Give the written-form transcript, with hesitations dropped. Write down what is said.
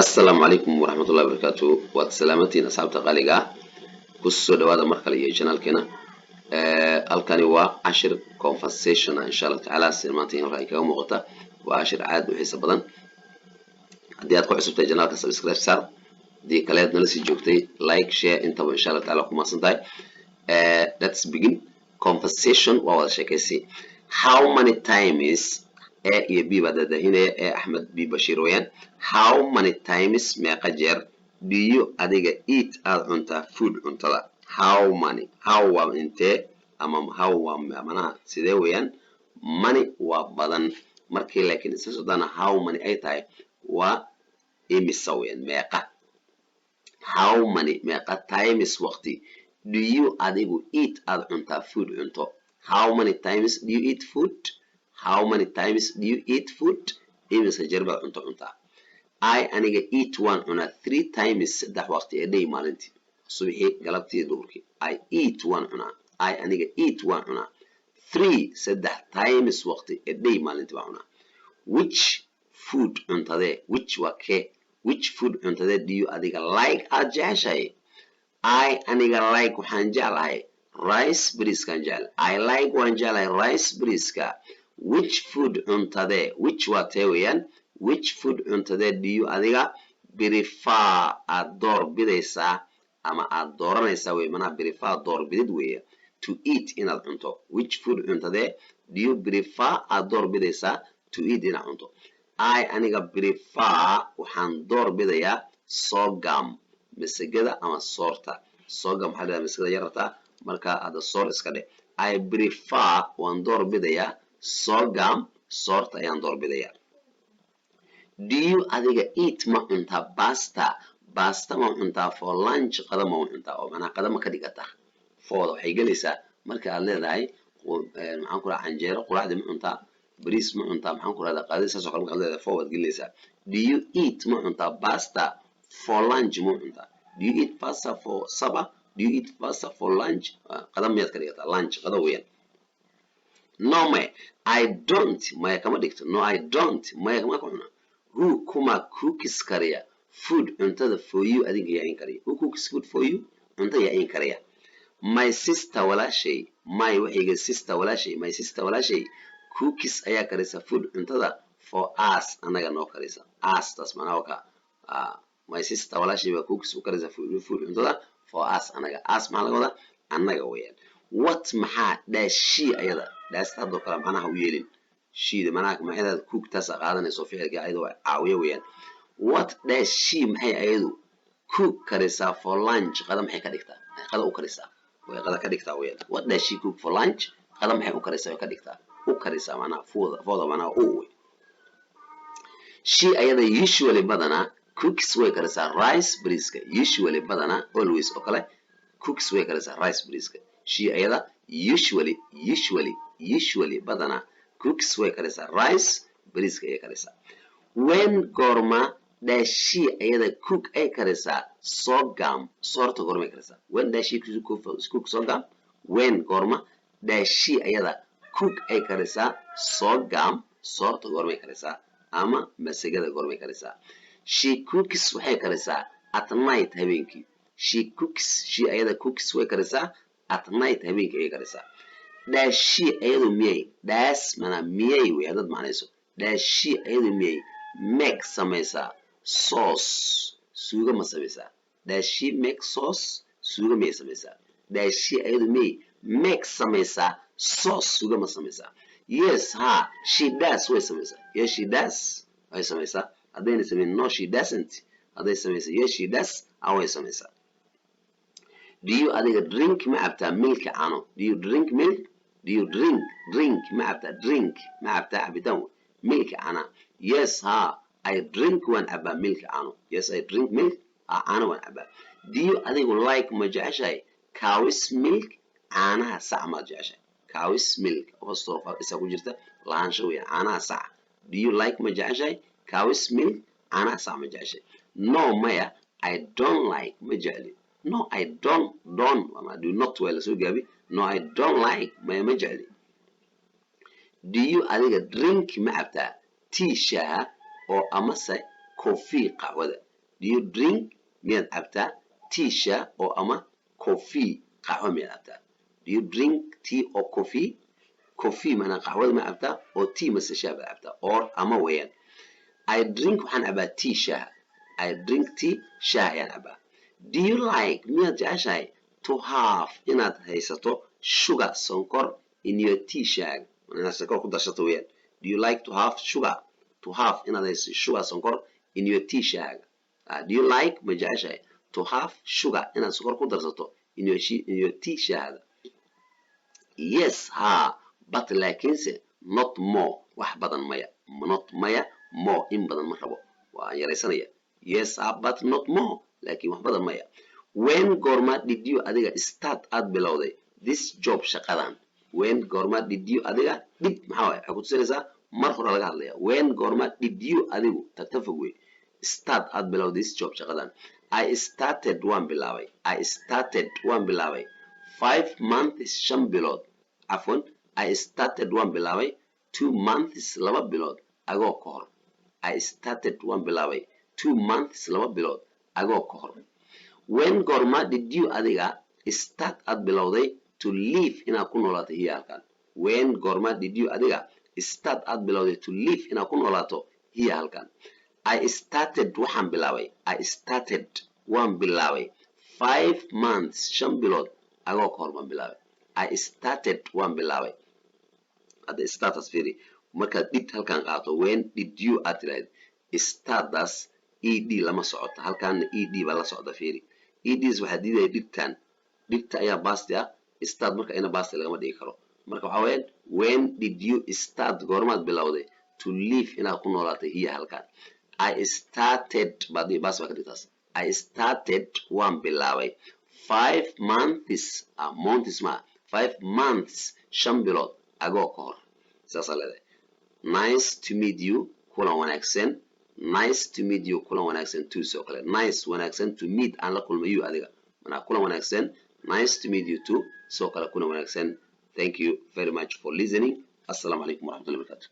السلام عليكم ورحمة الله وبركاته وسلامتين أصحاب تقاليقا كسو دوادا مركلي جنال كنا الكاني وعشر conversation إن شاء الله تعالى سلمانتين رأيك ومغطى وعشر عاد وحيسا بدن دي أدخل عصبتي جنالك سبسكرايب سار دي كلايات نلسي جوكتي لايك شير انتبه إن شاء الله تعالى كما سنتاي let's begin conversation وawada شاكيسي how many times iyo b baa dadahine Ahmed B Bashir weeyaan how many times meeqa jeer do you adiga eat aad cuntaa food cuntada how many how waa intee ama how waa macnaha sidee weeyaan money waa badan markii laakiin isla sodana how many ay tahay waa imisa weeyaan meeqa how many meeqa times waqti do you adigu eat aad cuntaa food cunto how many times do you eat food How many times do you eat food? Imisa jarba cunto cuntaa. I aniga eat one cuna 3 times saddex waqti a day maalintii. Subaxii galabtii duhurkii. I eat one cuna. I aniga eat one cuna 3 saddex times waqti a day maalintii baa cuna. Which food cuntadee? Which waa kee? Which food cuntadee do you adiga like aad jeceshahay? I aniga like waxaan jeclahay rice bariiskaan jecel. I like waan jeclahay rice bariiska. Which food cuntadee which waa tee weeyaan which food cuntadee do you adiga prefer aad door bidaysaa ama aad dooranaysaa wey manaa prefer door bidid weeye to eat inaad cunto which food cuntadee do you prefer aad door bidaysaa to eat inaad cunto I aniga prefer waxaan door bidayaa sorghum masagada ama soorta sorghum waxaa la masagada yararta marka aad soor iska dheh I prefer waan door bidayaa sorghum soorta ayaan doorbidaya do you adiga eat ma cuntaa pasta ma cuntaa for lunch qada ma cuntaa oo macnaha qada ma ka dhigata fooda waxay gelaysaa marka aad leedahay maxaan ku raacaa canjeero quraacda ma cuntaa bariis ma cuntaa maxaan ku raacdaa qadada saas oo kale marka aad leedahay fooda gelaysaa do you eat ma cuntaa pasta for lunch ma cuntaa do you eat pasta for supper do you eat pasta for lunch qada miyaad ka dhigataa lunch qada weeyaan No, I don't. Maya kama dhigto. No, I don't. Maya kama kuna. Who kuma cookies kariya? Food cuntada for you adinka yaa in kariya. Who cooks food for you? Cuntada yaa in kariya. My sister walaashay. My waxiga sister walaashay. My sister walaashay. Cookies ayaa karisa food cuntada for us. Anaga noo karisa. Us tas manaa waka. My sister walaashay baa cookies u karisa food cuntada for us. Anaga. Us maxaa laga wadaa? Anaga weeyaan. What maxaa does she ayada daasta hadoo kale macnaha u yeelin sheeda macnaha maxay cook taas qaadanayso ficilka ayada waa caawiye weeyaan what does she maxay ayadu cook karisaa for lunch qada maxay ka dhigtaa qada u karisaa way qada ka dhigtaa weeyaan what does she cook for lunch qada maxay u karisaa ka dhigtaa u karisaa macnaha fooda macnaha u she ayada usually badana cooks way karisaa rice bariiska usually badana always oo kale cooks way karisaa rice bariiska she ayada usually badana cooks way karisa rice bariiska ay karisa when gorma does she ayada cook ay karisa sorghum soorta gorma ay karisa when does she cook sorghum when gorma does she ayada cook ay karisa sorghum soorta gorma ay karisa ama masagada gorma ay karisa she cooks waxay karisa at night habeenkii she ayada cooks way karisa at night habeenkii ay karisa does she ayadu miyay das mana miyay way dad macnayso does she ayadu miyay make samaysa sauce suuga ma samaysa does she make sauce suuga ma samaysa does she ayadu miyay make samaysa sauce suuga ma samaysa yes ha she does way samaysa yes she does way samaysa hadayna samayn no she doesn't haday samaysa yes she does way samaysa Do you adiga drink ma cabtaa milk caano? Do you drink milk? Do you drink ma cabtaa drink ma cabtaa cabitaan milk caana? Yes ha I drink waan cabaa milk caano. Yes I drink milk caano waan cabaa. Do you adiga like ma jeceshahay cow's milk caanaha sac ma jeceshahay cow's milk oo soo isa ku jirta laansho weey caanaha sac do you like ma jeceshahay cow's milk caanaha sac ma jeceshahay no maya I don't like ma jecli No, I don't, do not well, so Gabi. No, I don't like my majali. Do you adiga drink ma cabtaa tea shaha oo amase coffee qahwada do you drink miyaad cabtaa tea shaah oo ama coffee qaxwo miyaad cabtaa do you drink tea or coffee mana qaxwada ma cabtaa oo tea mase shaah baad cabtaa or ama weeyaan I drink waxaan cabaa tea shaah I drink tea shaah ayaan cabaa do you like miyaad jeceshahay to have inaad haysato sugar sonkor in your tea shaah inaad sonkor ku darsato weeyaan do you like to have sugar to have inaad haysato sugar sonkor in your tea shaah do you like ma jeceshahay to have sugar inaad sonkor ku darsato in your tea shaah yes ha but laakiinse not more wax badan maya not maya more in badan ma rabo waa yaraysanaya yes ha but not more laakiin wax badan maya when goorma did you adiga start aad bilowday this job shaqadan when goorma did you adiga did maxaa waay waxay ku tusinaysaa mar hore laga hadlaya when goorma did you adigu tagtafog wey start aad bilowday this job shaqadan I started waan bilaabay 5 months 5 bilood عفوا I started waan bilaabay 2 months 2 bilood agoo ka hor I started waan bilaabay 2 months 2 bilood agoo ka hor when goorma did you adiga start aad bilowday to live inaad ku noolaato hiya halkan when goorma did you adiga start aad bilowday to live inaad ku noolaato hiya halkan I started waxaan bilaabay I started waan bilaabay 5 months 5 bilood agoo ka hor baan bilaabay I started waan bilaabay hadda startas fiiri markaad did halkan qaato when did you aad tiraahdo startas ed lama socota halkaana ed baa la socda fiiri eds waxaa diidaya dhigta ayaa basti ah start marka ina basti lagama dhigi karo marka waxaa weeyaan when did you start goormaad bilowday to live inaad ku noolaatay hiya halkan I started badi bas baa ka dhigtaas I started waan bilaabay 5 months months ma 5 months 5 bilood agoo ka hor saas leedahay nice to meet you kulan wanaagsan nice to meet you kulan wanaagsan too soo kale nice wanaagsan to meet aan la kulmayo adiga mana kulan wanaagsan nice to meet you too soo kale kulan wanaagsan thank you very much for listening assalamu alaykum warahmatullahi wabarakatuh